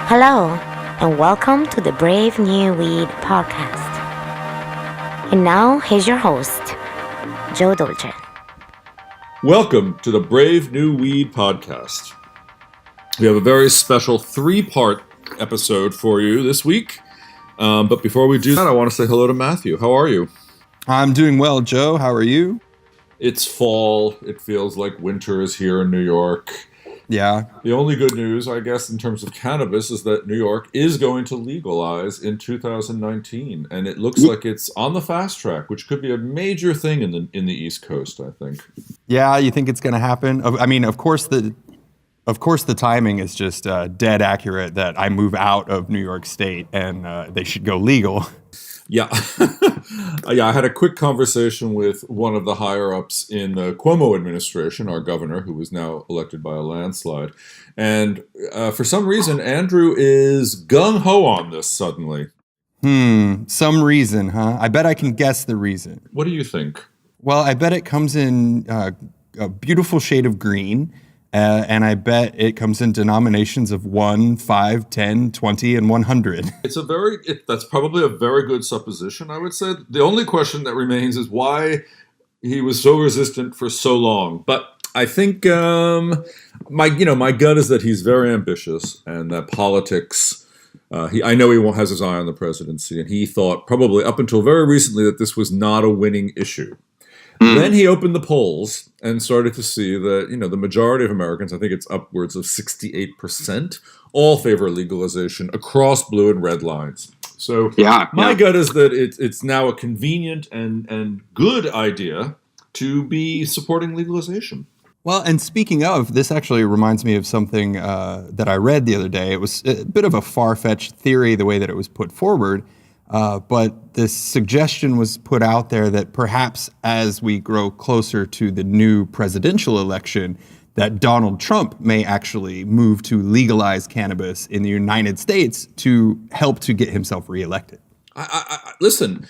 Hello, and welcome to the Brave New Weed podcast. And now, here's your host, Joe Dolce. Welcome to the Brave New Weed podcast. We have a very special three-part episode for you this week. But before we do that, I want to say hello to Matthew. How are you? I'm doing well, Joe. How are you? It's fall. It feels like winter is here in New York. Yeah. The only good news, I guess, in terms of cannabis is that New York is going to legalize in 2019. And it looks like it's on the fast track, which could be a major thing in the East Coast, I think. Yeah, you think it's going to happen? I mean, of course, the timing is just dead accurate that I move out of New York State and they should go legal. Yeah. I had a quick conversation with one of the higher-ups in the Cuomo administration, our governor, who was now elected by a landslide. And for some reason, Andrew is gung-ho on this suddenly. Some reason, huh? I bet I can guess the reason. What do you think? Well, I bet it comes in a beautiful shade of green. And I bet it comes in denominations of 1, 5, 10, 20, and 100. That's probably a very good supposition, I would say. The only question that remains is why he was so resistant for so long. But I think my gut is that he's very ambitious and that politics. I know he has his eye on the presidency, and he thought probably up until very recently that this was not a winning issue. Then he opened the polls and started to see that, the majority of Americans, I think it's upwards of 68%, all favor legalization across blue and red lines. So my gut is that it's now a convenient and good idea to be supporting legalization. Well, and speaking of, this actually reminds me of something that I read the other day. It was a bit of a far-fetched theory, the way that it was put forward. But this suggestion was put out there that perhaps as we grow closer to the new presidential election, that Donald Trump may actually move to legalize cannabis in the United States to help to get himself reelected. Listen,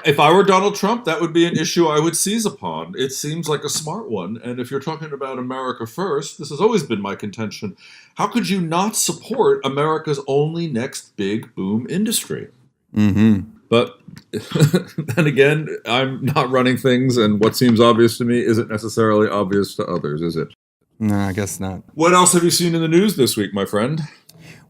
if I were Donald Trump, that would be an issue I would seize upon. It seems like a smart one. And if you're talking about America first, this has always been my contention. How could you not support America's only next big boom industry? Mm-hmm. But then again, I'm not running things, and what seems obvious to me isn't necessarily obvious to others, is it? No, I guess not. What else have you seen in the news this week, my friend?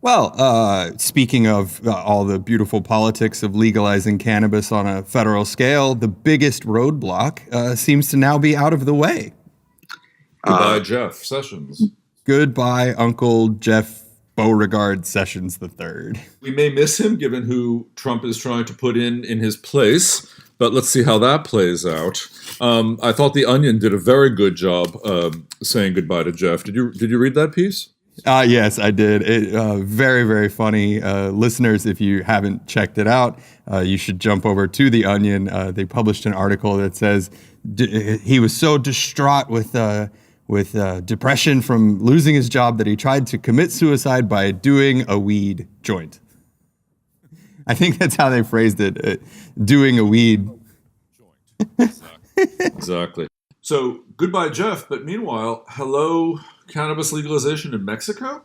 Well, speaking of all the beautiful politics of legalizing cannabis on a federal scale, the biggest roadblock seems to now be out of the way. Goodbye, Jeff Sessions. Goodbye, Uncle Jeff Beauregard Sessions III. We may miss him, given who Trump is trying to put in his place, but let's see how that plays out. I thought The Onion did a very good job saying goodbye to Jeff. Did you read that piece? Yes, I did. Very, very funny. Listeners, if you haven't checked it out, you should jump over to The Onion. They published an article that says he was so distraught with depression from losing his job that he tried to commit suicide by doing a weed joint. I think that's how they phrased it, doing a weed joint. Exactly. So, goodbye, Jeff. But meanwhile, hello, cannabis legalization in Mexico?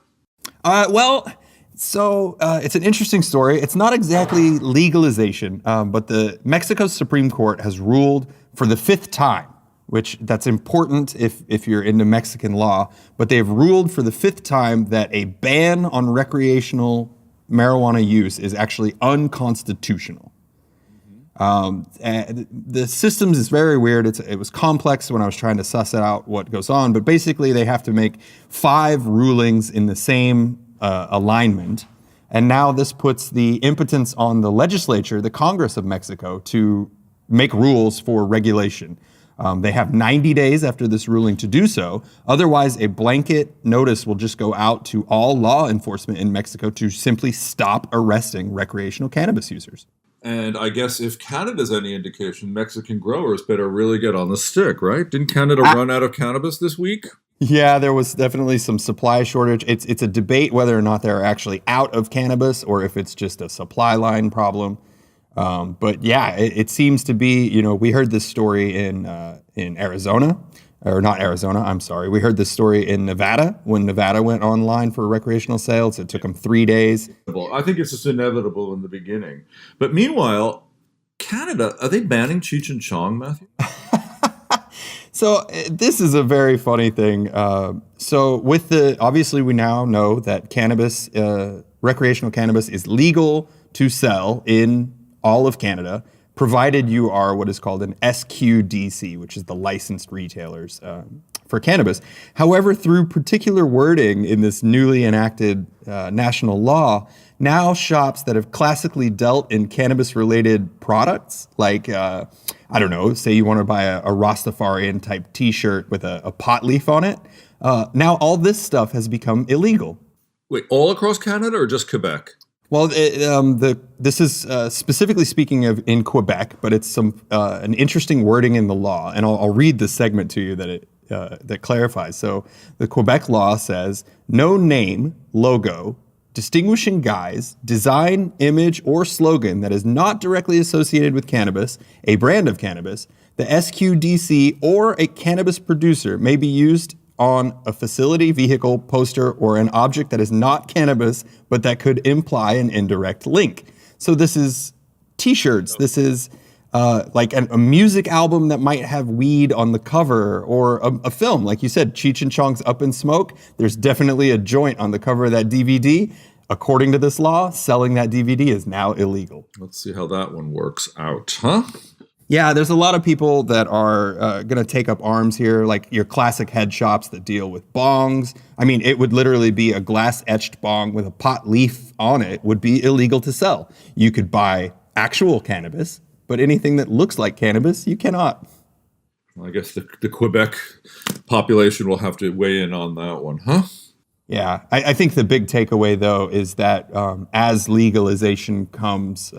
It's an interesting story. It's not exactly legalization, but the Mexico Supreme Court has ruled for the 5th time, which that's important if you're into Mexican law, but they've ruled for the 5th time that a ban on recreational marijuana use is actually unconstitutional. And the systems is very weird. It was complex when I was trying to suss out what goes on, but basically they have to make 5 rulings in the same alignment. And now this puts the impotence on the legislature, the Congress of Mexico, to make rules for regulation. They have 90 days after this ruling to do so. Otherwise, a blanket notice will just go out to all law enforcement in Mexico to simply stop arresting recreational cannabis users. And I guess if Canada's any indication, Mexican growers better really get on the stick, right? Didn't Canada run out of cannabis this week? Yeah, there was definitely some supply shortage. It's a debate whether or not they're actually out of cannabis or if it's just a supply line problem. But yeah, it seems to be, we heard this story in Arizona. or not Arizona, I'm sorry. We heard this story in Nevada when Nevada went online for recreational sales. It took them 3 days. I think it's just inevitable in the beginning. But meanwhile, Canada, are they banning Cheech and Chong, Matthew? So this is a very funny thing. So obviously we now know that cannabis, recreational cannabis is legal to sell in all of Canada, provided you are what is called an SQDC, which is the licensed retailers for cannabis. However, through particular wording in this newly enacted national law, now shops that have classically dealt in cannabis-related products, like, I don't know, say you want to buy a Rastafarian type t-shirt with a pot leaf on it, now all this stuff has become illegal. Wait, all across Canada or just Quebec? Well, this is specifically speaking of in Quebec, but it's an interesting wording in the law, and I'll read the segment to you that clarifies. So the Quebec law says, no name, logo, distinguishing guise, design, image, or slogan that is not directly associated with cannabis, a brand of cannabis, the SQDC, or a cannabis producer may be used on a facility, vehicle, poster, or an object that is not cannabis, but that could imply an indirect link. So this is t-shirts. This is like a music album that might have weed on the cover, or a film. Like you said, Cheech and Chong's Up in Smoke. There's definitely a joint on the cover of that DVD. According to this law, selling that DVD is now illegal. Let's see how that one works out, huh? Yeah, there's a lot of people that are going to take up arms here, like your classic head shops that deal with bongs. I mean, it would literally be a glass-etched bong with a pot leaf on it would be illegal to sell. You could buy actual cannabis, but anything that looks like cannabis, you cannot. I guess the Quebec population will have to weigh in on that one, huh? Yeah, I think the big takeaway, though, is that as legalization comes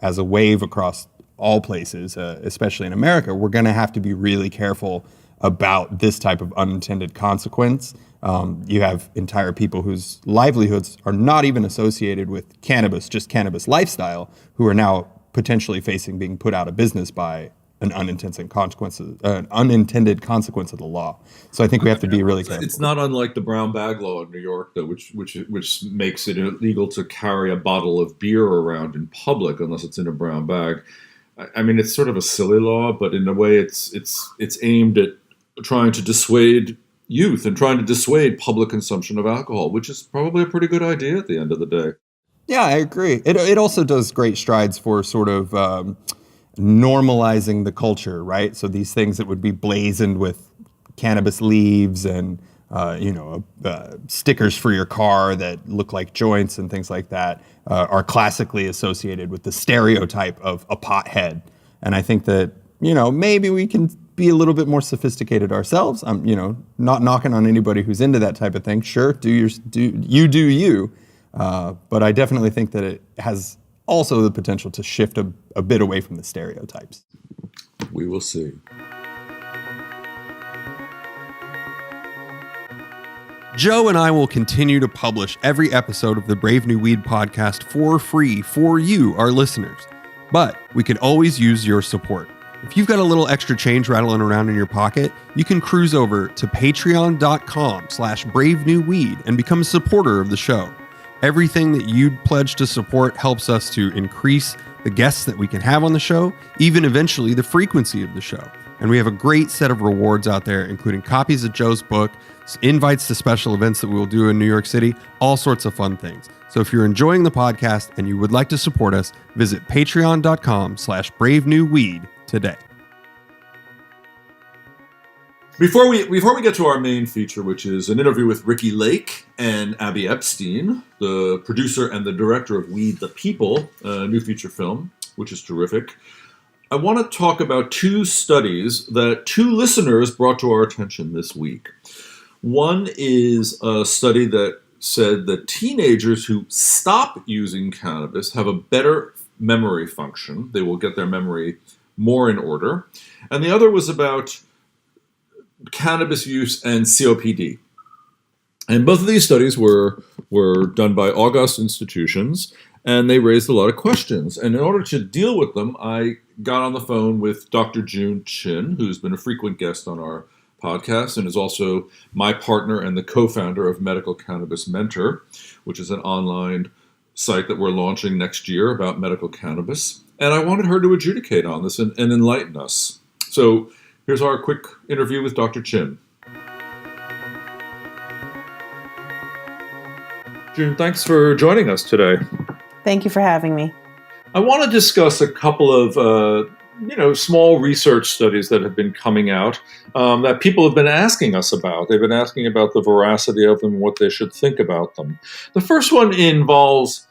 as a wave across all places, especially in America, we're going to have to be really careful about this type of unintended consequence. You have entire people whose livelihoods are not even associated with cannabis, just cannabis lifestyle, who are now potentially facing being put out of business by an unintended consequence of the law. So I think we have to be really careful. It's not unlike the brown bag law in New York, though, which makes it illegal to carry a bottle of beer around in public unless it's in a brown bag. I mean, it's sort of a silly law, but in a way, it's aimed at trying to dissuade youth and trying to dissuade public consumption of alcohol, which is probably a pretty good idea at the end of the day. Yeah, I agree. It also does great strides for sort of normalizing the culture, right? So these things that would be blazoned with cannabis leaves and stickers for your car that look like joints and things like that are classically associated with the stereotype of a pothead. And I think that, maybe we can be a little bit more sophisticated ourselves. I'm, not knocking on anybody who's into that type of thing. Sure, do you. But I definitely think that it has also the potential to shift a bit away from the stereotypes. We will see. Joe and I will continue to publish every episode of the Brave New Weed podcast for free for you, our listeners. But we could always use your support. If you've got a little extra change rattling around in your pocket, you can cruise over to patreon.com/bravenewweed and become a supporter of the show. Everything that you'd pledge to support helps us to increase the guests that we can have on the show, even eventually the frequency of the show. And we have a great set of rewards out there, including copies of Joe's book, invites to special events that we will do in New York City, all sorts of fun things. So if you're enjoying the podcast and you would like to support us, visit patreon.com/bravenewweed today. Before we get to our main feature, which is an interview with Ricki Lake and Abby Epstein, the producer and the director of Weed the People, a new feature film, which is terrific, I want to talk about two studies that two listeners brought to our attention this week. One is a study that said that teenagers who stop using cannabis have a better memory function. They will get their memory more in order. And the other was about cannabis use and COPD. And both of these studies were done by august institutions, and they raised a lot of questions. And in order to deal with them, I got on the phone with Dr. Junella Chin, who's been a frequent guest on our podcast and is also my partner and the co-founder of Medical Cannabis Mentor, which is an online site that we're launching next year about medical cannabis. And I wanted her to adjudicate on this and enlighten us. So here's our quick interview with Dr. Chin. June, thanks for joining us today. Thank you for having me. I want to discuss a couple of small research studies that have been coming out that people have been asking us about. They've been asking about the veracity of them and what they should think about them. The first one involves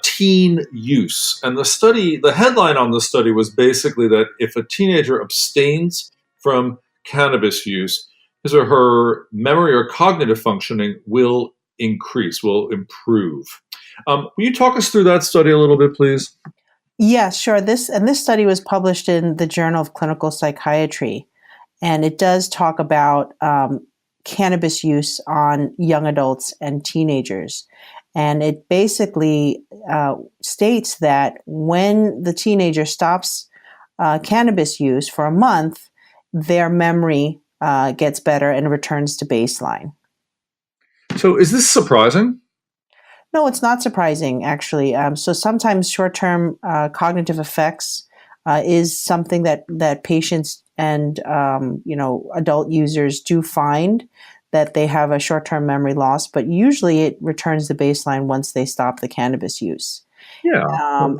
teen use. And the headline on the study was basically that if a teenager abstains from cannabis use, his or her memory or cognitive functioning will increase, will improve. Will you talk us through that study a little bit, please? Yeah, sure. This study was published in the Journal of Clinical Psychiatry, and it does talk about cannabis use on young adults and teenagers. And it basically states that when the teenager stops cannabis use for a month, their memory gets better and returns to baseline. So is this surprising? No, it's not surprising, actually. So sometimes short-term cognitive effects is something that patients and adult users do find, that they have a short-term memory loss, but usually it returns to baseline once they stop the cannabis use. Yeah.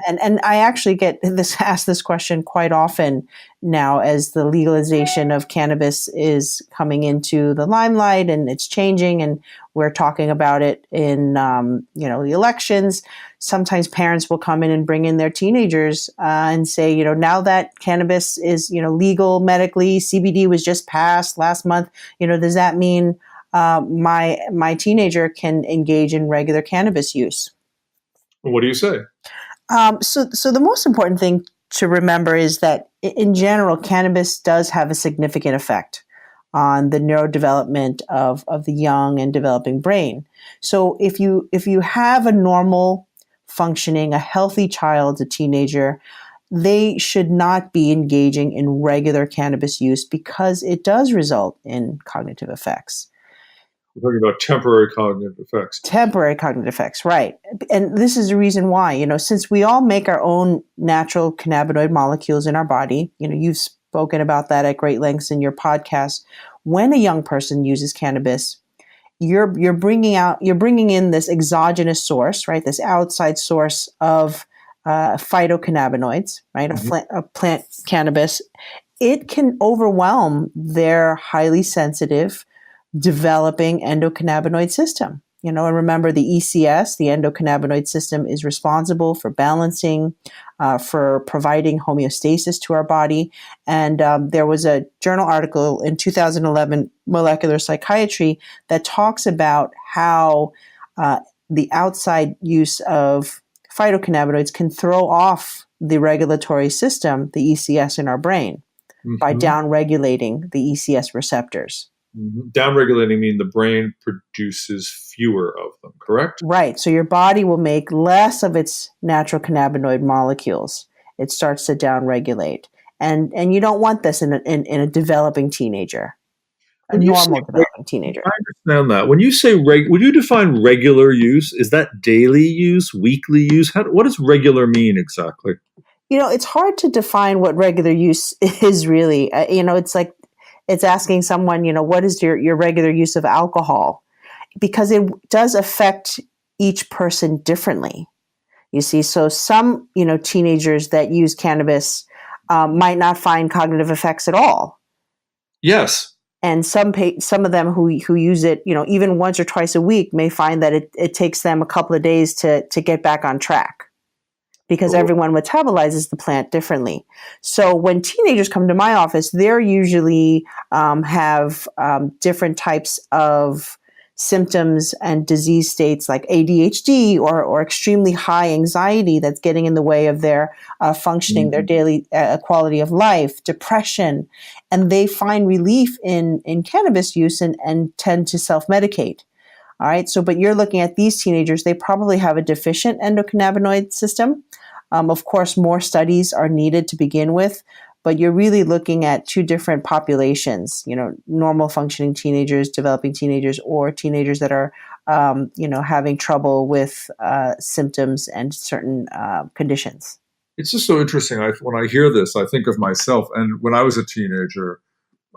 And I actually get asked this question quite often now as the legalization of cannabis is coming into the limelight and it's changing, and we're talking about it in the elections. Sometimes parents will come in and bring in their teenagers and say, now that cannabis is legal medically, CBD was just passed last month. Does that mean my teenager can engage in regular cannabis use? What do you say? So the most important thing to remember is that in general, cannabis does have a significant effect on the neurodevelopment of the young and developing brain. So if you have a normal functioning, a healthy child, a teenager, they should not be engaging in regular cannabis use because it does result in cognitive effects. We're talking about temporary cognitive effects. Temporary cognitive effects, right. And this is the reason why, since we all make our own natural cannabinoid molecules in our body, you've spoken about that at great lengths in your podcast. When a young person uses cannabis, you're bringing in this exogenous source, right? This outside source of phytocannabinoids, right? Mm-hmm. A plant cannabis. It can overwhelm their highly sensitive developing endocannabinoid system. And remember the ECS, the endocannabinoid system, is responsible for balancing, for providing homeostasis to our body. And there was a journal article in 2011, Molecular Psychiatry, that talks about how the outside use of phytocannabinoids can throw off the regulatory system, the ECS in our brain, mm-hmm. by downregulating the ECS receptors. Mm-hmm. Downregulating means the brain produces fewer of them, correct? Right. So your body will make less of its natural cannabinoid molecules. It starts to downregulate. And you don't want this in a developing teenager, a normal developing teenager. I understand that. When you say would you define regular use? Is that daily use, weekly use? What does regular mean exactly? It's hard to define what regular use is really. It's like, it's asking someone, what is your regular use of alcohol? Because it does affect each person differently. You see, so some, teenagers that use cannabis might not find cognitive effects at all. Yes. And some of them who use it, even once or twice a week may find that it takes them a couple of days to get back on track. Because everyone metabolizes the plant differently. So when teenagers come to my office, they're usually have different types of symptoms and disease states like ADHD or extremely high anxiety that's getting in the way of their functioning, mm-hmm. their daily quality of life, depression. And they find relief in cannabis use and tend to self-medicate. All right. So, but you're looking at these teenagers, they probably have a deficient endocannabinoid system. Of course, more studies are needed to begin with, but you're really looking at two different populations, normal functioning teenagers, developing teenagers, or teenagers that are, having trouble with symptoms and certain conditions. It's just so interesting. When I hear this, I think of myself. And when I was a teenager,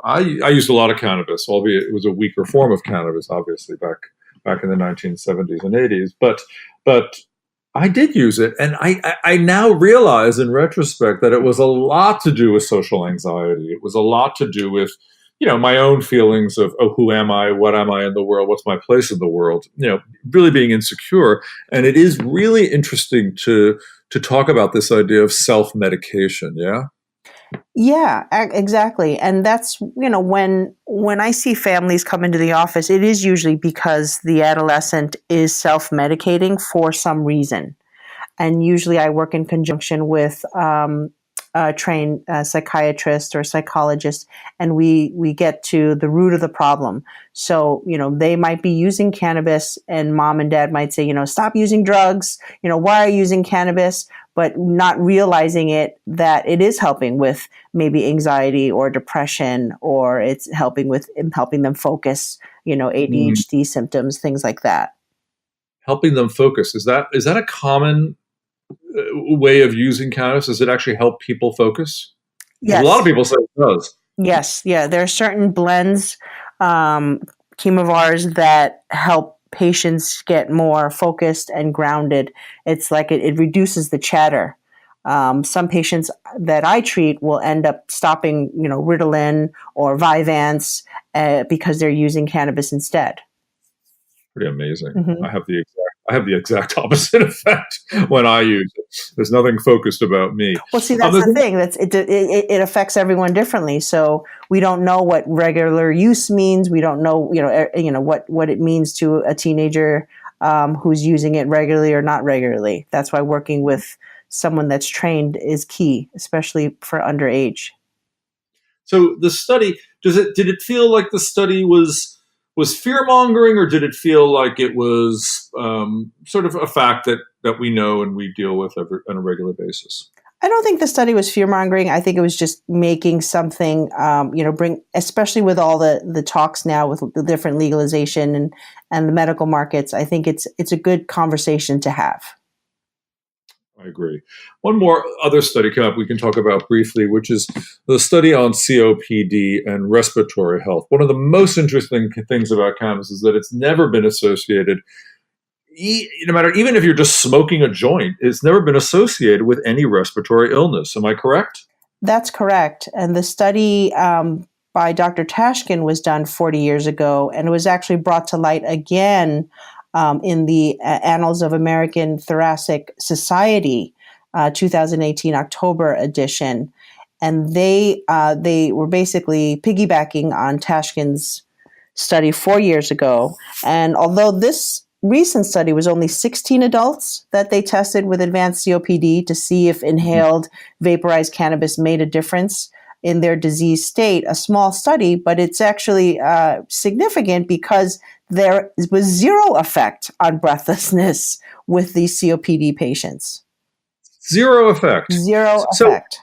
I used a lot of cannabis, albeit it was a weaker form of cannabis, obviously back in the 1970s and 80s. But I did use it, and I now realize in retrospect that it was a lot to do with social anxiety. It was a lot to do with, my own feelings of, oh, who am I? What am I in the world? What's my place in the world? Really being insecure. And it is really interesting to talk about this idea of self-medication. Yeah. Yeah, exactly. And that's, when I see families come into the office, it is usually because the adolescent is self-medicating for some reason. And usually I work in conjunction with a trained psychiatrist or psychologist, and we get to the root of the problem. So, they might be using cannabis, and mom and dad might say, stop using drugs, why are you using cannabis? But not realizing that it is helping with maybe anxiety or depression, or it's helping them focus, ADHD symptoms, things like that. Helping them focus. Is that a common way of using cannabis? Does it actually help people focus? Yes. A lot of people say it does. Yes. Yeah. There are certain blends, chemovars, that help patients get more focused and grounded. It's like it reduces the chatter. Some patients that I treat will end up stopping, Ritalin or Vyvanse because they're using cannabis instead. Pretty amazing. Mm-hmm. I have the exact opposite effect when I use it. There's nothing focused about me. Well, see, that's the thing. It affects everyone differently. So we don't know what regular use means. We don't know, what it means to a teenager who's using it regularly or not regularly. That's why working with someone that's trained is key, especially for underage. So the study, did it feel like the study was fear-mongering, or did it feel like it was sort of a fact that we know and we deal with on a regular basis? I don't think the study was fear-mongering. I think it was just making something, especially with all the talks now with the different legalization and the medical markets. I think it's a good conversation to have. I agree. One more other study came up we can talk about briefly, which is the study on COPD and respiratory health. One of the most interesting things about cannabis is that it's never been associated, no matter, even if you're just smoking a joint, it's never been associated with any respiratory illness. Am I correct? That's correct. And the study by Dr. Tashkin was done 40 years ago, and it was actually brought to light again in the Annals of American Thoracic Society, 2018 October edition. And they were basically piggybacking on Tashkin's study 4 years ago. And although this recent study was only 16 adults that they tested with advanced COPD to see if inhaled vaporized cannabis made a difference in their disease state, a small study, but it's actually significant because there was zero effect on breathlessness with these COPD patients. Zero effect. Zero effect.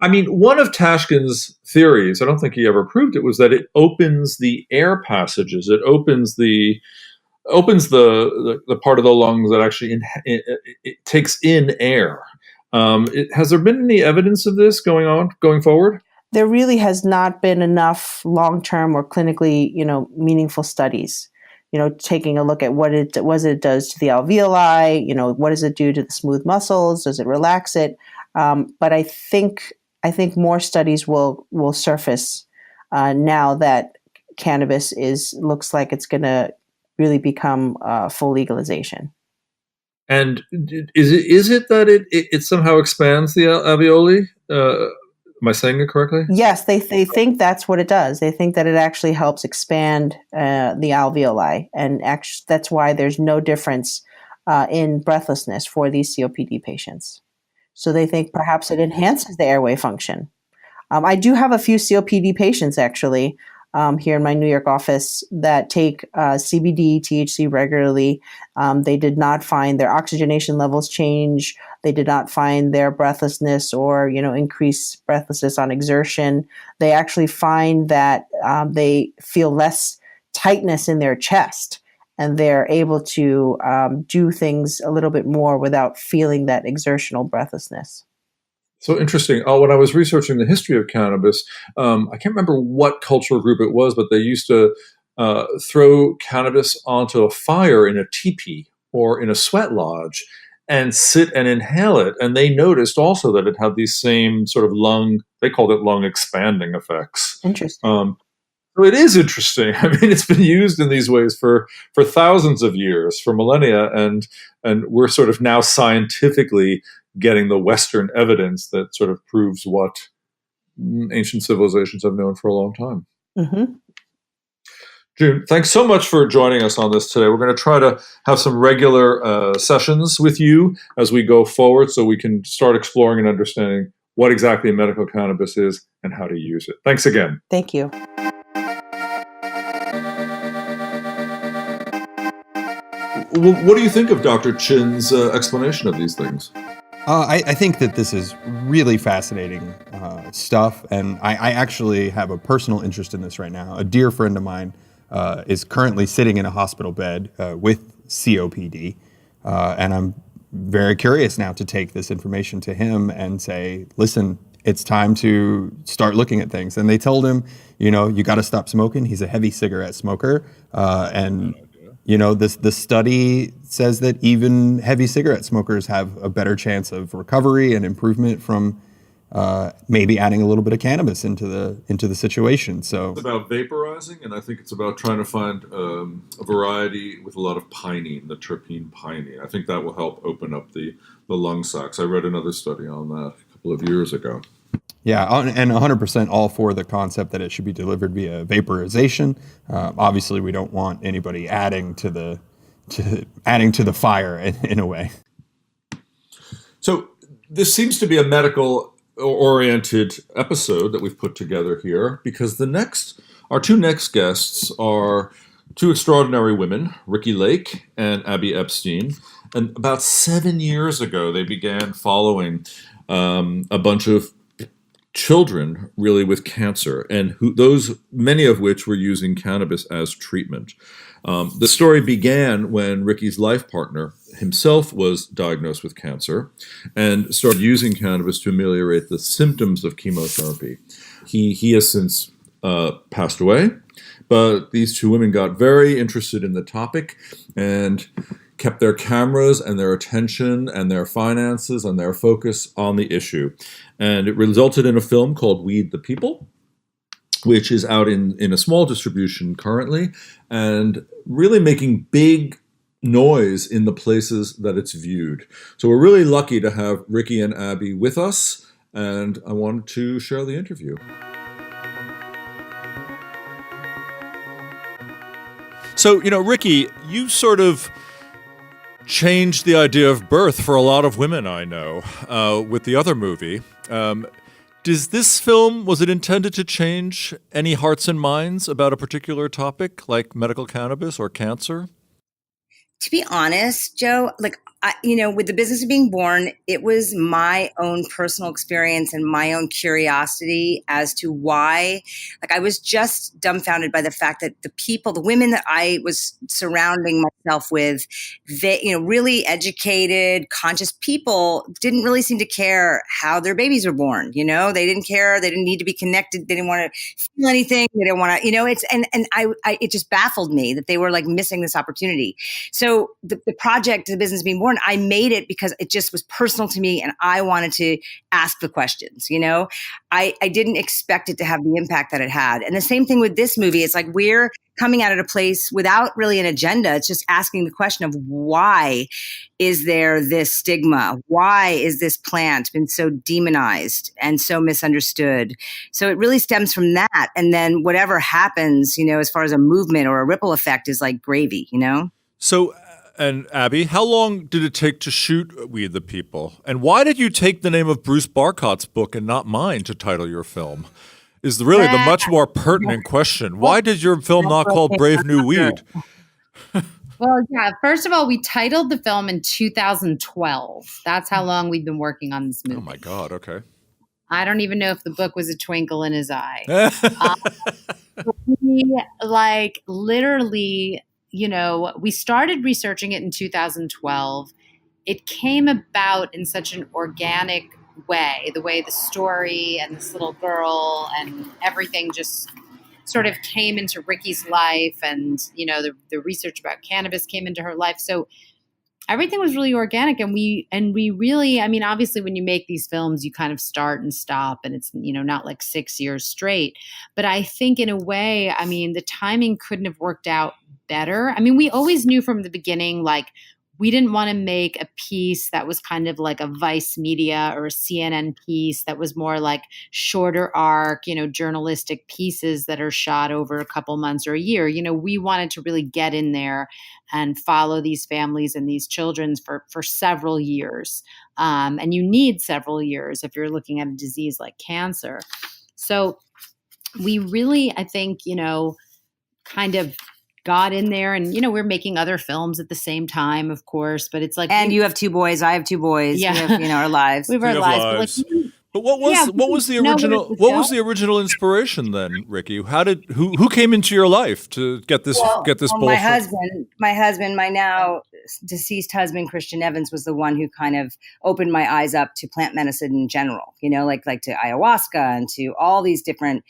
I mean, one of Tashkin's theories, I don't think he ever proved it, was that it opens the air passages. It opens the part of the lungs that actually it takes in air. Has there been any evidence of this going forward? There really has not been enough long-term or clinically, meaningful studies, taking a look at what it does to the alveoli, what does it do to the smooth muscles? Does it relax it? But I think more studies will surface now that cannabis looks like it's going to really become full legalization. And is it that it somehow expands the alveoli? Am I saying it correctly? Yes, they think that's what it does. They think that it actually helps expand the alveoli, and actually that's why there's no difference in breathlessness for these COPD patients. So they think perhaps it enhances the airway function. I do have a few COPD patients actually here in my New York office that take CBD, THC regularly. They did not find their oxygenation levels change. They did not find their breathlessness or, increase breathlessness on exertion. They actually find that they feel less tightness in their chest, and they're able to do things a little bit more without feeling that exertional breathlessness. So interesting. When I was researching the history of cannabis, I can't remember what cultural group it was, but they used to throw cannabis onto a fire in a teepee or in a sweat lodge and sit and inhale it. And they noticed also that it had these same sort of they called it lung expanding effects. Interesting. So it is interesting. I mean, it's been used in these ways for thousands of years, for millennia, and we're sort of now scientifically getting the Western evidence that sort of proves what ancient civilizations have known for a long time. Mm-hmm. June, thanks so much for joining us on this today. We're going to try to have some regular sessions with you as we go forward so we can start exploring and understanding what exactly medical cannabis is and how to use it. Thanks again. Thank you. What do you think of Dr. Chin's explanation of these things? I think that this is really fascinating stuff, and I actually have a personal interest in this right now. A dear friend of mine is currently sitting in a hospital bed with COPD, and I'm very curious now to take this information to him and say, listen, it's time to start looking at things. And they told him, you got to stop smoking. He's a heavy cigarette smoker, and the study says that even heavy cigarette smokers have a better chance of recovery and improvement from maybe adding a little bit of cannabis into the situation. So it's about vaporizing, and I think it's about trying to find a variety with a lot of pinene, the terpene pinene. I think that will help open up the lung sacs. I read another study on that a couple of years ago. Yeah, and 100% all for the concept that it should be delivered via vaporization. Obviously, we don't want anybody adding to the fire in a way. So this seems to be a medical-oriented episode that we've put together here, because our two next guests are two extraordinary women, Ricki Lake and Abby Epstein. And about 7 years ago, they began following a bunch of children really with cancer, and many of which were using cannabis as treatment. The story began when Ricki's life partner himself was diagnosed with cancer and started using cannabis to ameliorate the symptoms of chemotherapy. He has since passed away, but these two women got very interested in the topic and kept their cameras and their attention and their finances and their focus on the issue. And it resulted in a film called Weed the People, which is out in a small distribution currently and really making big noise in the places that it's viewed. So we're really lucky to have Ricki and Abby with us, and I wanted to share the interview. So, Ricki, you sort of changed the idea of birth for a lot of women I know with the other movie. Was it intended to change any hearts and minds about a particular topic like medical cannabis or cancer? To be honest, Joe, with the business of being born, it was my own personal experience and my own curiosity as to why. I was just dumbfounded by the fact that the women that I was surrounding myself with, they, really educated, conscious people didn't really seem to care how their babies were born. They didn't care. They didn't need to be connected. They didn't want to feel anything. They didn't want to, it just baffled me that they were missing this opportunity. So the project, the business being born, I made it because it just was personal to me and I wanted to ask the questions, I didn't expect it to have the impact that it had. And the same thing with this movie. It's we're coming at it a place without really an agenda. It's just asking the question of why is there this stigma? Why is this plant been so demonized and so misunderstood? So it really stems from that. And then whatever happens, as far as a movement or a ripple effect is like gravy, So, and Abby, how long did it take to shoot Weed the People? And why did you take the name of Bruce Barcott's book and not mine to title your film? Is really the much more pertinent question. Why did your film not called Brave New Weed? Well, yeah, first of all, we titled the film in 2012. That's how long we've been working on this movie. Oh my God. Okay. I don't even know if the book was a twinkle in his eye. We like literally, we started researching it in 2012. It came about in such an organic way, the way the story and this little girl and everything just sort of came into Ricki's life, and the research about cannabis came into her life. So everything was really organic, and we really, I mean, obviously when you make these films you kind of start and stop, and it's not like 6 years straight, but I think in a way, I mean, the timing couldn't have worked out better. I mean, we always knew from the beginning, like, we didn't want to make a piece that was kind of like a Vice Media or a CNN piece that was more like shorter arc, journalistic pieces that are shot over a couple months or a year. We wanted to really get in there and follow these families and these children for several years. And you need several years if you're looking at a disease like cancer. So we really, I think, kind of got in there, and we're making other films at the same time, of course, but it's like, and you have 2 boys, I have 2 boys. Yeah. We have, our lives. We have our have lives. lives. But what was the original inspiration then, Ricki? Who came into your life to get this ball? My husband, my now deceased husband, Christian Evans, was the one who kind of opened my eyes up to plant medicine in general, like to ayahuasca and to all these different,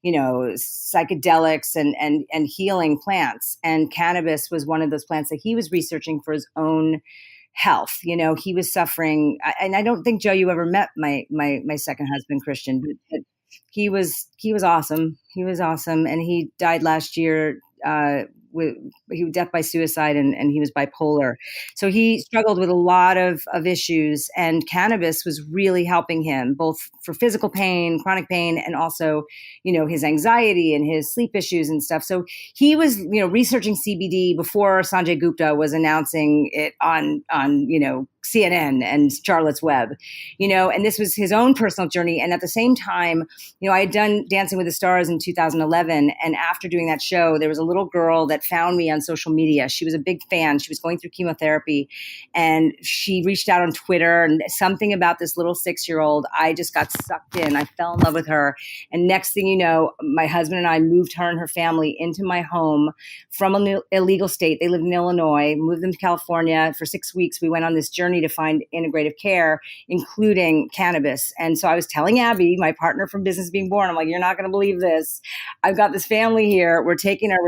psychedelics and healing plants. And cannabis was one of those plants that he was researching for his own health. He was suffering, and I don't think, Joe, you ever met my second husband, Christian, but he was awesome. He was awesome, and he died last year. He was death by suicide, and he was bipolar. So he struggled with a lot of issues, and cannabis was really helping him, both for physical pain, chronic pain, and also, his anxiety and his sleep issues and stuff. So he was, researching CBD before Sanjay Gupta was announcing it on CNN and Charlotte's Web, and this was his own personal journey. And at the same time, I had done Dancing with the Stars in 2011. And after doing that show, there was a little girl that found me on social media. She was a big fan. She was going through chemotherapy, and she reached out on Twitter, and something about this little 6-year-old, I just got sucked in. I fell in love with her. And next thing you know, my husband and I moved her and her family into my home from an illegal state. They lived in Illinois, moved them to California. For 6 weeks, we went on this journey to find integrative care, including cannabis. And so I was telling Abby, my partner from Business Being Born, I'm like, you're not going to believe this. I've got this family here. We're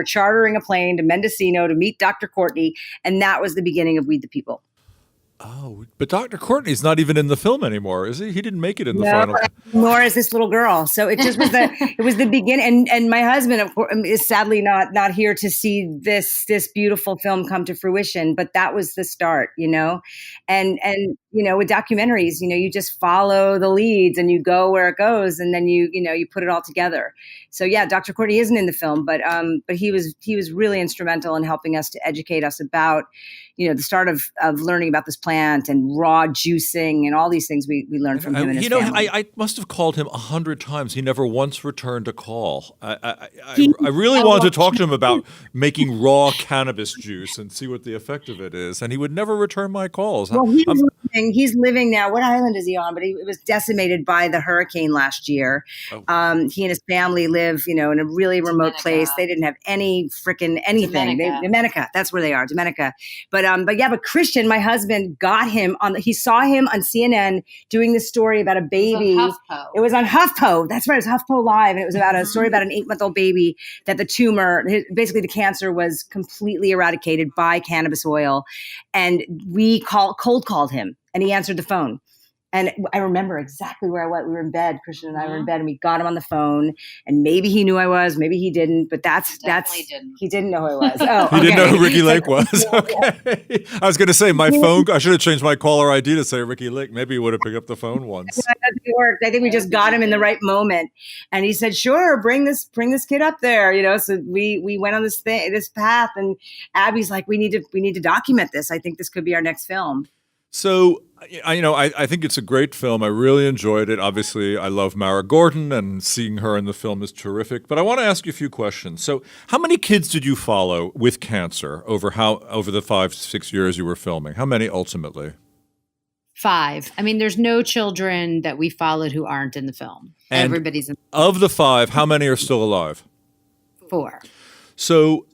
chartering a plane to Mendocino to meet Dr. Courtney. And that was the beginning of Weed the People. Oh, but Dr. Courtney's not even in the film anymore, is he? He didn't make it in the final. Nor is this little girl. So it just was the beginning. And my husband, of course, is sadly not here to see this beautiful film come to fruition. But that was the start, and with documentaries, you just follow the leads and you go where it goes, and then you put it all together. So yeah, Dr. Courtney isn't in the film, but he was really instrumental in helping us to educate us about, the start of learning about this plant and raw juicing and all these things we learned from him and his family. I must have called him 100 times. He never once returned a call. I really wanted to talk to him about making raw cannabis juice and see what the effect of it is, and he would never return my calls. Well, he's living now. What island is he on? But it was decimated by the hurricane last year. Oh. He and his family live, in a really remote place. They didn't have any freaking anything. Dominica. That's where they are, Dominica. But Christian, my husband, got him he saw him on CNN doing this story about a baby. It was on HuffPo. That's right. It was HuffPo Live. And it was about a story about an 8-month-old baby that the tumor, basically the cancer, was completely eradicated by cannabis oil. And we cold called him, and he answered the phone. And I remember exactly where I was. We were in bed. Christian and I were in bed, and we got him on the phone. And maybe he knew I was, maybe he didn't. But he didn't know who I was. Oh, he didn't know who Ricki Lake was. Okay. I was going to say my phone. I should have changed my caller ID to say Ricki Lake. Maybe he would have picked up the phone once. It worked. I think we just got him in the right moment. And he said, "Sure, bring this kid up there." So we went on this path. And Abby's like, "We need to document this. I think this could be our next film." So, I think it's a great film. I really enjoyed it. Obviously, I love Mara Gordon, and seeing her in the film is terrific. But I want to ask you a few questions. So, how many kids did you follow with cancer over the 5 to 6 years you were filming? How many ultimately? 5. I mean, there's no children that we followed who aren't in the film. And everybody's in of the 5, how many are still alive? 4. So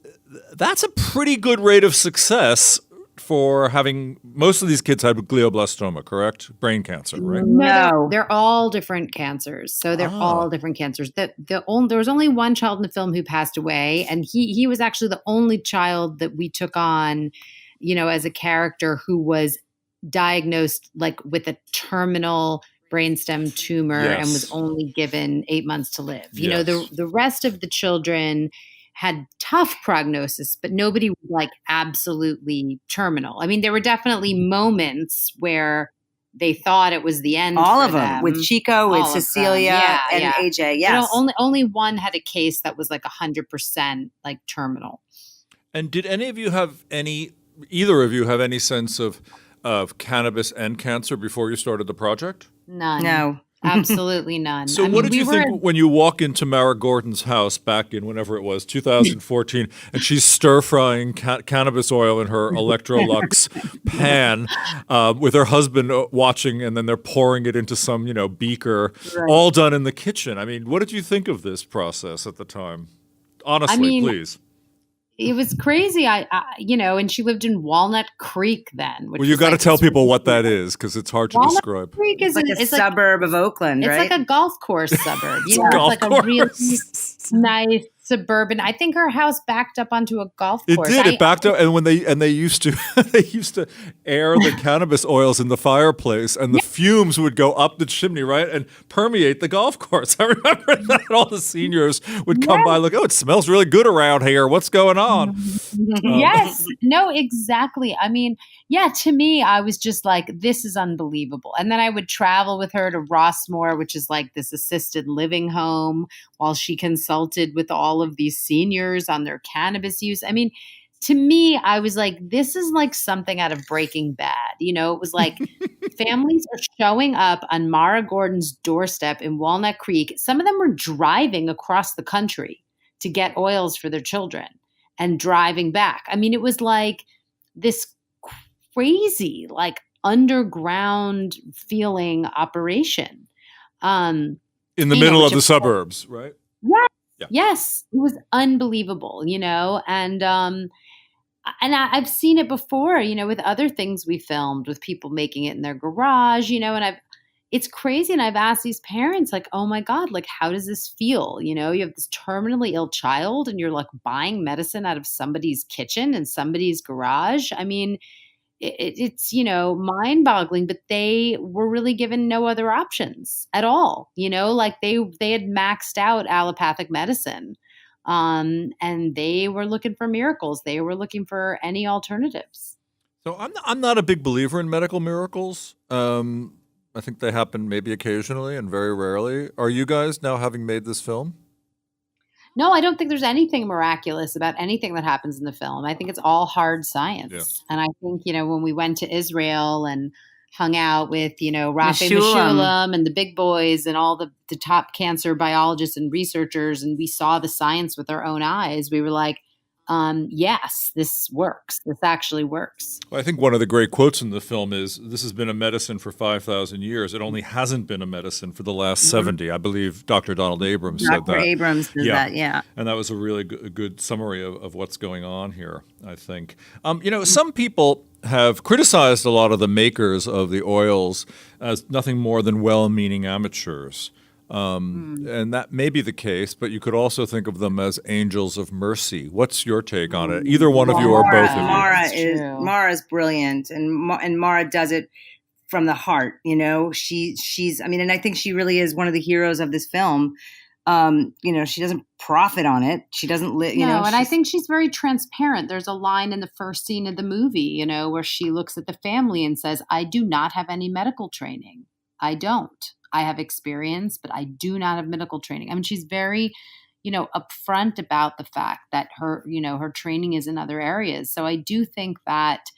that's a pretty good rate of success for having most of these kids had glioblastoma, correct? Brain cancer, right? No. They're all different cancers. So they're all different cancers. There was only one child in the film who passed away, and he was actually the only child that we took on, as a character who was diagnosed like with a terminal brainstem tumor and was only given 8 months to live. The rest of the children had tough prognosis, but nobody was like absolutely terminal. I mean, there were definitely moments where they thought it was the end. All for of them, with Chico, with Cecilia, and AJ. Yes, only one had a case that was like 100% like terminal. And did either of you have any sense of cannabis and cancer before you started the project? None. No. Absolutely none. So what did you think when you walk into Mara Gordon's house back in whenever it was, 2014, and she's stir-frying cannabis oil in her Electrolux pan with her husband watching, and then they're pouring it into some, beaker, all done in the kitchen. I mean, what did you think of this process at the time? Honestly, please. It was crazy. And she lived in Walnut Creek then. Well, you got to tell people what that is, because it's hard to describe. Creek is like a suburb of Oakland, right? It's like a golf course suburb. It's like a really nice suburban. I think her house backed up onto a golf course. It backed up, and when they used to air the cannabis oils in the fireplace, and the fumes would go up the chimney, right, and permeate the golf course. I remember that all the seniors would come by, look, it smells really good around here. What's going on? Yes, no, exactly. I mean, to me, I was just like, this is unbelievable. And then I would travel with her to Rossmore, which is like this assisted living home, while she consulted with all of these seniors on their cannabis use. I mean, to me, I was like, this is like something out of Breaking Bad. It was like families are showing up on Mara Gordon's doorstep in Walnut Creek. Some of them were driving across the country to get oils for their children and driving back. I mean, it was like this crazy, like underground feeling operation. In the middle of the suburbs, right? Yes, it was unbelievable, and I've seen it before, with other things we filmed with people making it in their garage, and it's crazy. And I've asked these parents, like, oh my God, like, how does this feel? You have this terminally ill child and you're like buying medicine out of somebody's kitchen and somebody's garage. I mean, it's mind boggling, but they were really given no other options at all. Like they had maxed out allopathic medicine, and they were looking for miracles. They were looking for any alternatives. So I'm not a big believer in medical miracles. I think they happen maybe occasionally and very rarely. Are you guys, now having made this film? No, I don't think there's anything miraculous about anything that happens in the film. I think it's all hard science. Yeah. And I think, when we went to Israel and hung out with, Rafi Meshulam and the big boys and all the top cancer biologists and researchers, and we saw the science with our own eyes, we were like, yes, this works. This actually works. Well, I think one of the great quotes in the film is, this has been a medicine for 5,000 years. It only hasn't been a medicine for the last 70. I believe Dr. Donald Abrams said that. Dr. Abrams said that, yeah. And that was a really good summary of what's going on here, I think. Some people have criticized a lot of the makers of the oils as nothing more than well-meaning amateurs. And that may be the case, but you could also think of them as angels of mercy. What's your take on it? Either one of you or both of you. Mara's brilliant, and Mara does it from the heart. She's and I think she really is one of the heroes of this film. She doesn't profit on it. She doesn't and I think she's very transparent. There's a line in the first scene of the movie, where she looks at the family and says, I do not have any medical training. I don't. I have experience, but I do not have medical training. I mean, she's very, upfront about the fact that her training is in other areas. So I do think that,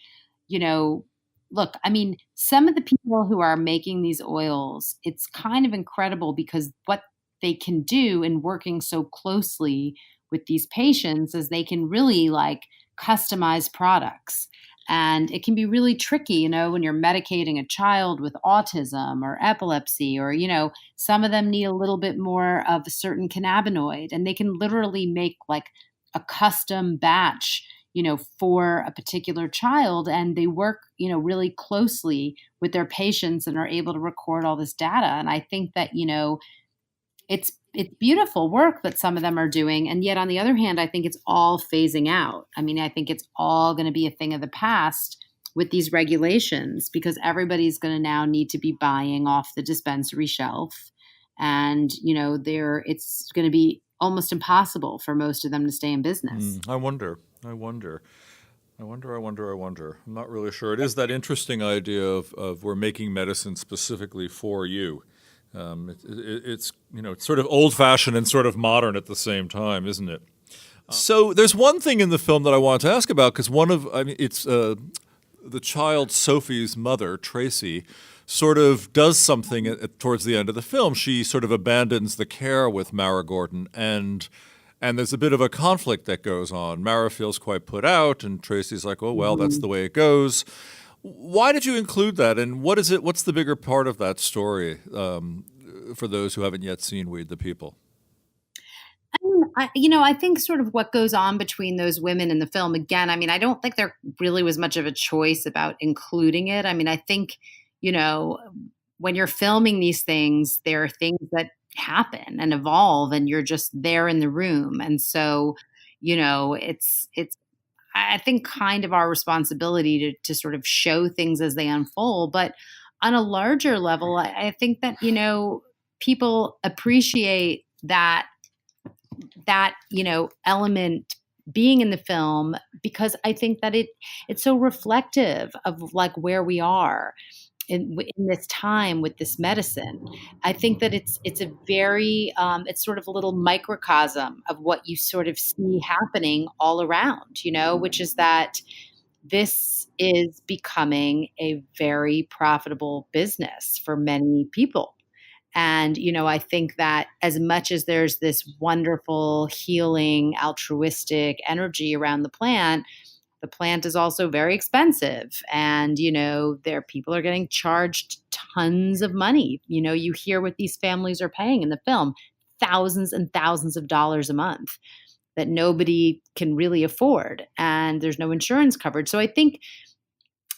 look, I mean, some of the people who are making these oils, it's kind of incredible because what they can do in working so closely with these patients is they can really like customize products. And it can be really tricky, you know, when you're medicating a child with autism or epilepsy, or, you know, some of them need a little bit more of a certain cannabinoid, and they can literally make like a custom batch, you know, for a particular child. And they work, you know, really closely with their patients and are able to record all this data. And I think that, you know, it's beautiful work that some of them are doing. And yet on the other hand, I think it's all phasing out. I mean, I think it's all going to be a thing of the past with these regulations, because everybody's going to now need to be buying off the dispensary shelf. And, you know, it's going to be almost impossible for most of them to stay in business. I wonder. I'm not really sure. It is that interesting idea of we're making medicine specifically for you. It's, you know, it's sort of old-fashioned and sort of modern at the same time, isn't it? So there's one thing in the film that I want to ask about, because it's the child Sophie's mother, Tracy, sort of does something towards the end of the film. She sort of abandons the care with Mara Gordon, and there's a bit of a conflict that goes on. Mara feels quite put out, and Tracy's like, oh, well, that's the way it goes. Why did you include that, and what's the bigger part of that story for those who haven't yet seen Weed the People? I think sort of what goes on between those women in the film, again, I mean, I don't think there really was much of a choice about including it. I mean, I think, you know, when you're filming these things, there are things that happen and evolve, and you're just there in the room. And so, you know, it's I think kind of our responsibility to sort of show things as they unfold. But on a larger level, I think that, you know, people appreciate that, you know, element being in the film, because I think that it's so reflective of like where we are in this time with this medicine. I think that it's a very it's sort of a little microcosm of what you sort of see happening all around, you know, which is that this is becoming a very profitable business for many people. And, you know, I think that as much as there's this wonderful, healing, altruistic energy around the plant is also very expensive. And, you know, people are getting charged tons of money. You know, you hear what these families are paying in the film, thousands and thousands of dollars a month that nobody can really afford. And there's no insurance coverage. So I think,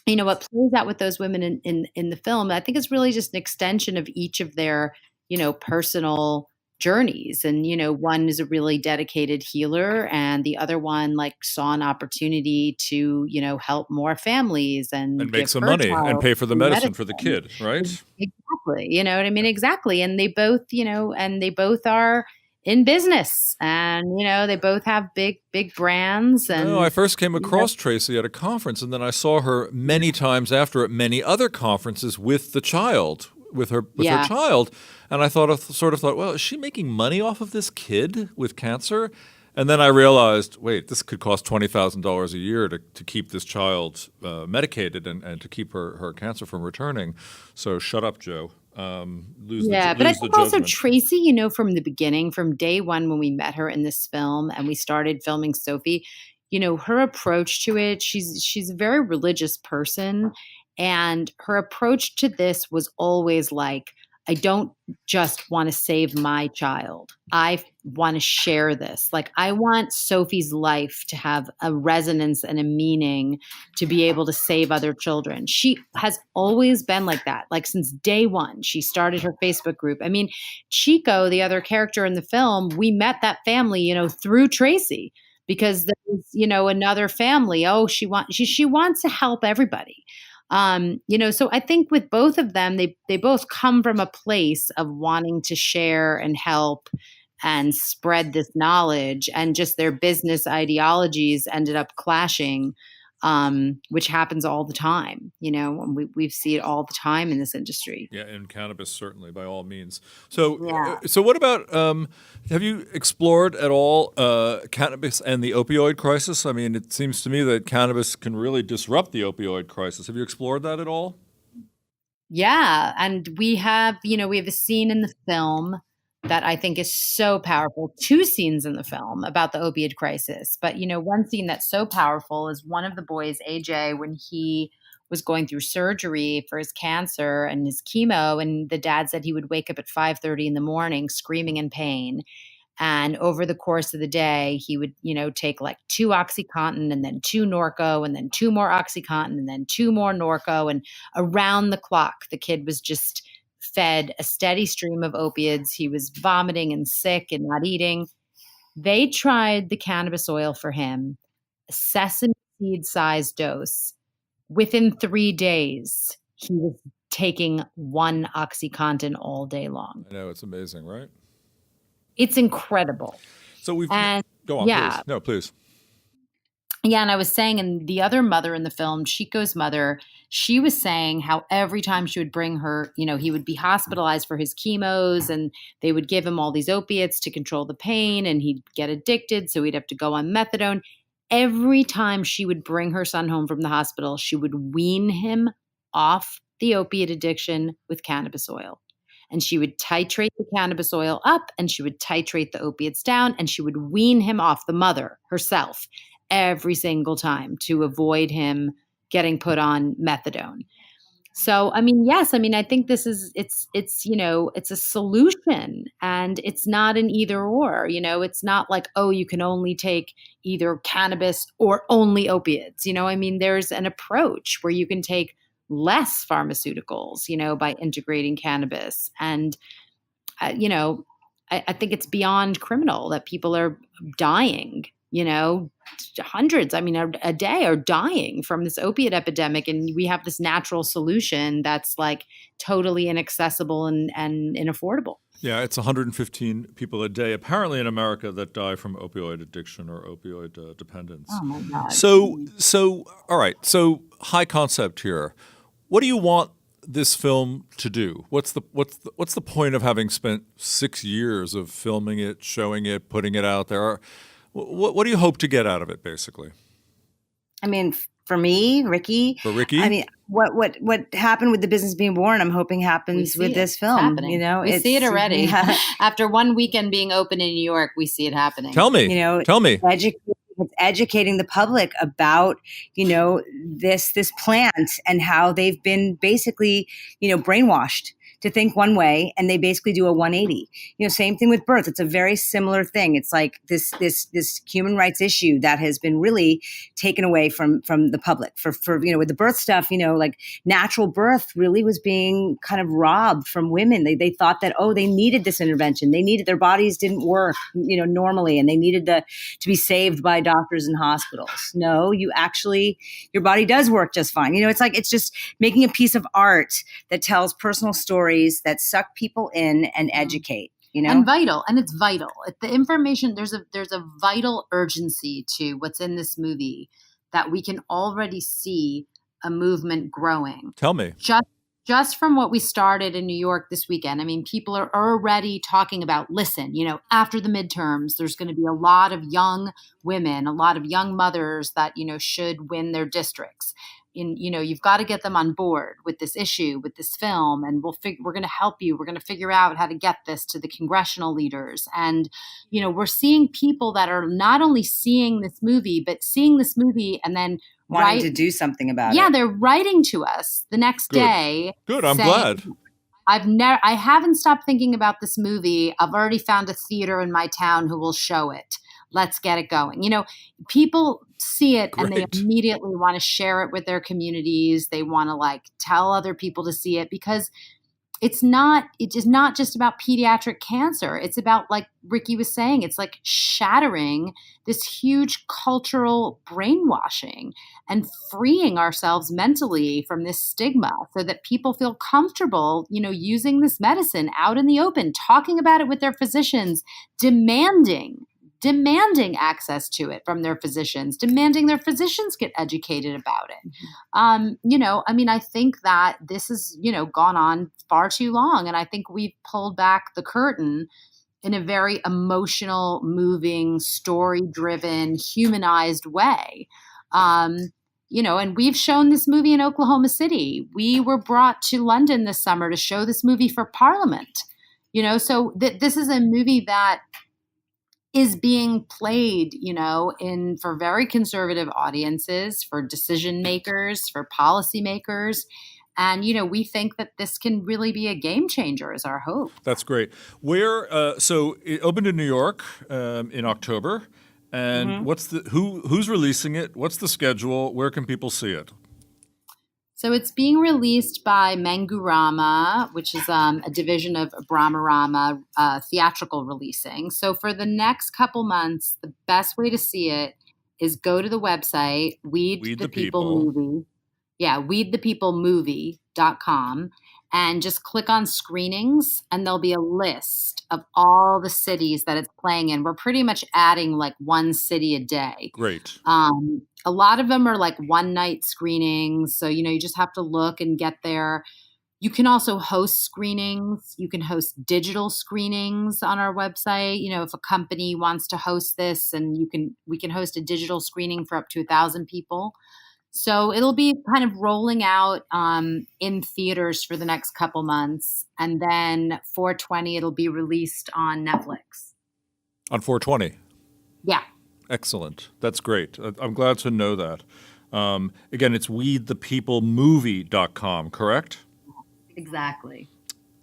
you know, what plays out with those women in the film, I think it's really just an extension of each of their, you know, personal journeys. And, you know, one is a really dedicated healer, and the other one like saw an opportunity to, you know, help more families and make some money and pay for the medicine for the kid, right? Exactly. You know what I mean? Exactly. And they both, you know, and they both are in business, and, you know, they both have big brands. And I first came across Tracy at a conference, and then I saw her many times after at many other conferences with the child, with her child. And I sort of thought, well, is she making money off of this kid with cancer? And then I realized, wait, this could cost $20,000 a year to keep this child medicated and to keep her cancer from returning. So shut up, Joe. But I think also Tracy, you know, from the beginning, from day one when we met her in this film and we started filming Sophie, you know, her approach to it, she's a very religious person, and her approach to this was always like, I don't just want to save my child. I want to share this. Like, I want Sophie's life to have a resonance and a meaning to be able to save other children. She has always been like that. Like, since day one, she started her Facebook group. I mean, Chico, the other character in the film, we met that family, you know, through Tracy, because there was, you know, another family. Oh, she wants to help everybody. You know, so I think with both of them, they both come from a place of wanting to share and help and spread this knowledge, and just their business ideologies ended up clashing. which happens all the time. And we see it all the time in this industry. Yeah, and cannabis certainly, by all means. So, Yeah. so what about? Have you explored at all cannabis and the opioid crisis? I mean, it seems to me that cannabis can really disrupt the opioid crisis. Have you explored that at all? Yeah, and we have a scene in the film that I think is so powerful. Two scenes in the film about the opioid crisis. But, one scene that's so powerful is one of the boys, AJ, when he was going through surgery for his cancer and his chemo, and the dad said he would wake up at 5:30 in the morning screaming in pain. And over the course of the day, he would, take like 2 OxyContin and then 2 Norco and then 2 more OxyContin and then 2 more Norco. And around the clock, the kid was just fed a steady stream of opiates. He was vomiting and sick and not eating. They tried the cannabis oil for him, a sesame seed size dose. Within 3 days, he was taking 1 OxyContin all day long. I know, it's amazing, right? It's incredible. So we've go on, yeah. please. No, please. Yeah, and I was saying, and the other mother in the film, Chico's mother, she was saying how every time she would bring her, he would be hospitalized for his chemos, and they would give him all these opiates to control the pain, and he'd get addicted, so he'd have to go on methadone. Every time she would bring her son home from the hospital, she would wean him off the opiate addiction with cannabis oil. And she would titrate the cannabis oil up, and she would titrate the opiates down, and she would wean him off, the mother herself, every single time to avoid him getting put on methadone. So, yes, I think this is, it's a solution, and it's not an either or, it's not like, oh, you can only take either cannabis or only opiates. There's an approach where you can take less pharmaceuticals, by integrating cannabis. And, I think it's beyond criminal that people are dying, hundreds, a day are dying from this opiate epidemic. And we have this natural solution that's like totally inaccessible and inaffordable. Yeah, it's 115 people a day, apparently in America, that die from opioid addiction or opioid dependence. Oh my God. So, all right. So, high concept here. What do you want this film to do? What's the point of having spent 6 years of filming it, showing it, putting it out there? What do you hope to get out of it, basically? For me, Ricki. For Ricki? What happened with The Business Being Born, I'm hoping happens with this film. We see it already. Yeah. After one weekend being open in New York, we see it happening. Tell me. It's educating the public about, this plant and how they've been basically, brainwashed to think one way, and they basically do a 180. Same thing with birth. It's a very similar thing. It's like this human rights issue that has been really taken away from the public. For with the birth stuff, like natural birth really was being kind of robbed from women. They thought that, they needed this intervention. They needed, their bodies didn't work, normally, and they needed to be saved by doctors and hospitals. No, your body does work just fine. It's just making a piece of art that tells personal stories that suck people in and educate, and vital. And it's vital. The information, there's a vital urgency to what's in this movie that we can already see a movement growing. Tell me. Just from what we started in New York this weekend, people are already talking about, listen, after the midterms, there's going to be a lot of young women, a lot of young mothers that, should win their districts. You've got to get them on board with this issue, with this film, and we're going to help you. We're going to figure out how to get this to the congressional leaders. And, we're seeing people that are not only seeing this movie, but seeing this movie and then wanting to do something about it. Yeah, they're writing to us the next day. Good, I'm glad. I haven't stopped thinking about this movie. I've already found a theater in my town who will show it. Let's get it going. People see it and they immediately want to share it with their communities. They want to tell other people to see it, because it is not just about pediatric cancer. It's about, like Ricki was saying, it's like shattering this huge cultural brainwashing and freeing ourselves mentally from this stigma so that people feel comfortable, using this medicine out in the open, talking about it with their physicians, demanding demanding access to it from their physicians, demanding their physicians get educated about it. I think that this has, gone on far too long. And I think we've pulled back the curtain in a very emotional, moving, story-driven, humanized way. And we've shown this movie in Oklahoma City. We were brought to London this summer to show this movie for Parliament. So this is a movie that is being played, for very conservative audiences, for decision makers, for policymakers. And, we think that this can really be a game changer is our hope. That's great. So it opened in New York in October. And who's releasing it? What's the schedule? Where can people see it? So it's being released by Mangurama, which is a division of Brahmarama theatrical releasing. So for the next couple months, the best way to see it is go to the website, Weed the People Movie. Yeah, weedthepeoplemovie.com, and just click on screenings, and there'll be a list of all the cities that it's playing in. We're pretty much adding like one city a day. Great. A lot of them are like one night screenings. So, you just have to look and get there. You can also host screenings. You can host digital screenings on our website. If a company wants to host this, and we can host a digital screening for up to 1,000 people. So it'll be kind of rolling out in theaters for the next couple months. And then 4/20, it'll be released on Netflix. On 4/20? Yeah. Excellent. That's great. I'm glad to know that. Again, it's weedthepeoplemovie.com, correct? Exactly.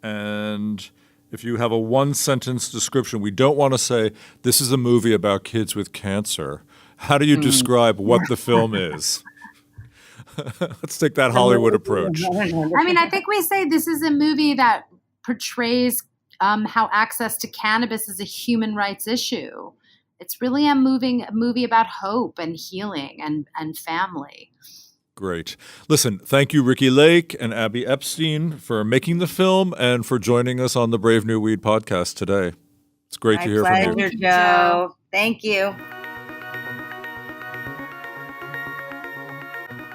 And if you have a one-sentence description, we don't want to say, this is a movie about kids with cancer. How do you describe what the film is? Let's take that Hollywood approach. I think we say this is a movie that portrays how access to cannabis is a human rights issue. It's really a movie about hope and healing and family. Great. Listen, thank you, Ricki Lake and Abby Epstein, for making the film and for joining us on the Brave New Weed podcast today. It's great to hear from you. My pleasure, Joe. Thank you.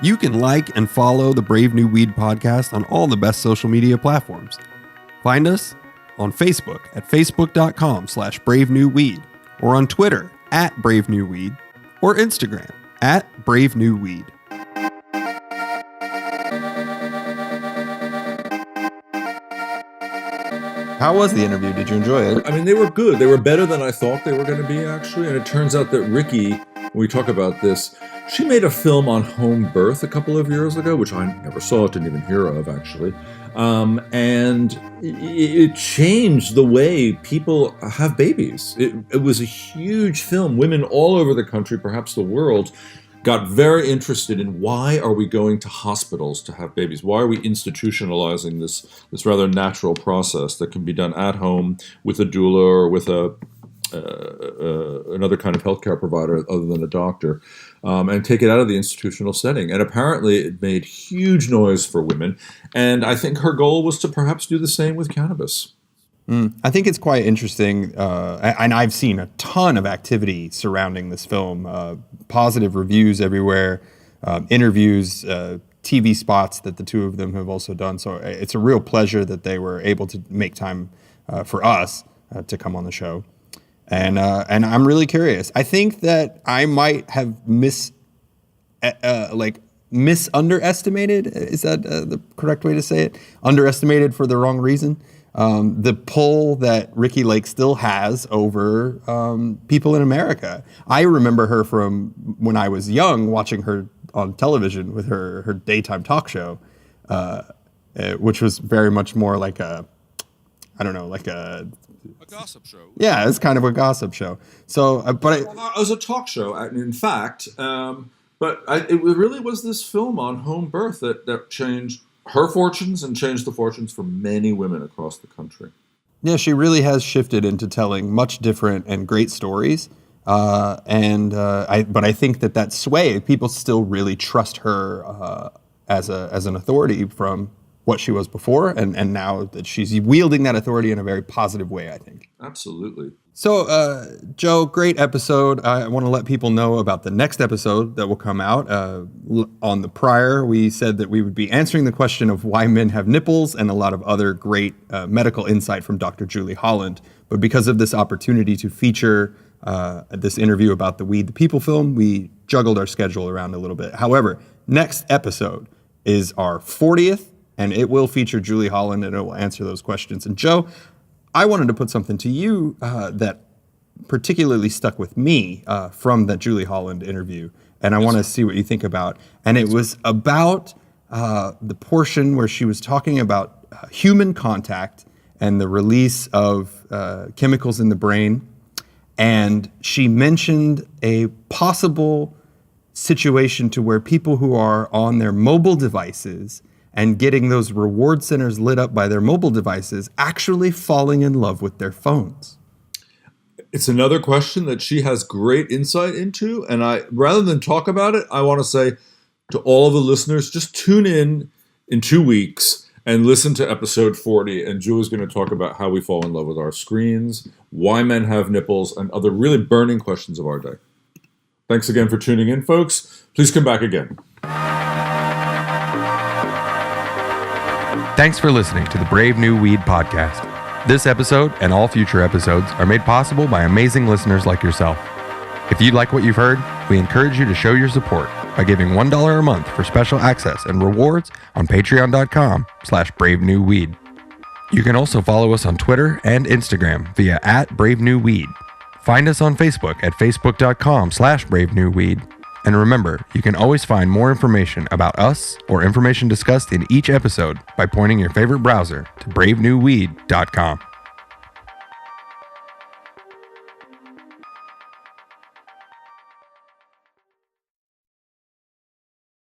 You can like and follow the Brave New Weed podcast on all the best social media platforms. Find us on Facebook at facebook.com/bravenewweed, or on Twitter @bravenewweed, or Instagram @bravenewweed. How was the interview? Did you enjoy it? I mean, they were good. They were better than I thought they were going to be, actually. And it turns out that Ricki, when we talk about this, she made a film on home birth a couple of years ago, which I never saw, didn't even hear of, actually. And it changed the way people have babies. It was a huge film. Women all over the country, perhaps the world, got very interested in why are we going to hospitals to have babies? Why are we institutionalizing this rather natural process that can be done at home with a doula or with another kind of healthcare provider other than a doctor, and take it out of the institutional setting. And apparently it made huge noise for women. And I think her goal was to perhaps do the same with cannabis. I think it's quite interesting, and I've seen a ton of activity surrounding this film, positive reviews everywhere, interviews, TV spots that the two of them have also done. So it's a real pleasure that they were able to make time for us to come on the show. And I'm really curious. I think that I might have misunderestimated. Is that the correct way to say it? Underestimated for the wrong reason. The pull that Ricki Lake still has over people in America. I remember her from when I was young, watching her on television with her daytime talk show, which was very much more like a gossip show. Yeah, it's kind of a gossip show. So, it was a talk show, in fact. But it really was this film on home birth that changed her fortunes and changed the fortunes for many women across the country. Yeah, she really has shifted into telling much different and great stories. But I think that sway, people still really trust her as an authority from what she was before, and now that she's wielding that authority in a very positive way, I think. Absolutely. So, Joe, great episode. I want to let people know about the next episode that will come out. On the prior, we said that we would be answering the question of why men have nipples and a lot of other great medical insight from Dr. Julie Holland. But because of this opportunity to feature this interview about the Weed the People film, we juggled our schedule around a little bit. However, next episode is our 40th, and it will feature Julie Holland, and it will answer those questions. And Joe, I wanted to put something to you that particularly stuck with me from that Julie Holland interview, and I want to see what you think about. And it was about the portion where she was talking about human contact and the release of chemicals in the brain. And she mentioned a possible situation to where people who are on their mobile devices and getting those reward centers lit up by their mobile devices actually falling in love with their phones. It's another question that she has great insight into. And rather than talk about it, I want to say to all of the listeners, just tune in 2 weeks and listen to episode 40. And Julie's going to talk about how we fall in love with our screens, why men have nipples, and other really burning questions of our day. Thanks again for tuning in, folks. Please come back again. Thanks for listening to the Brave New Weed podcast. This episode and all future episodes are made possible by amazing listeners like yourself. If you like what you've heard, we encourage you to show your support by giving $1 a month for special access and rewards on patreon.com/bravenewweed. You can also follow us on Twitter and Instagram via @bravenewweed. Find us on Facebook at facebook.com/bravenewweed. And remember, you can always find more information about us or information discussed in each episode by pointing your favorite browser to bravenewweed.com.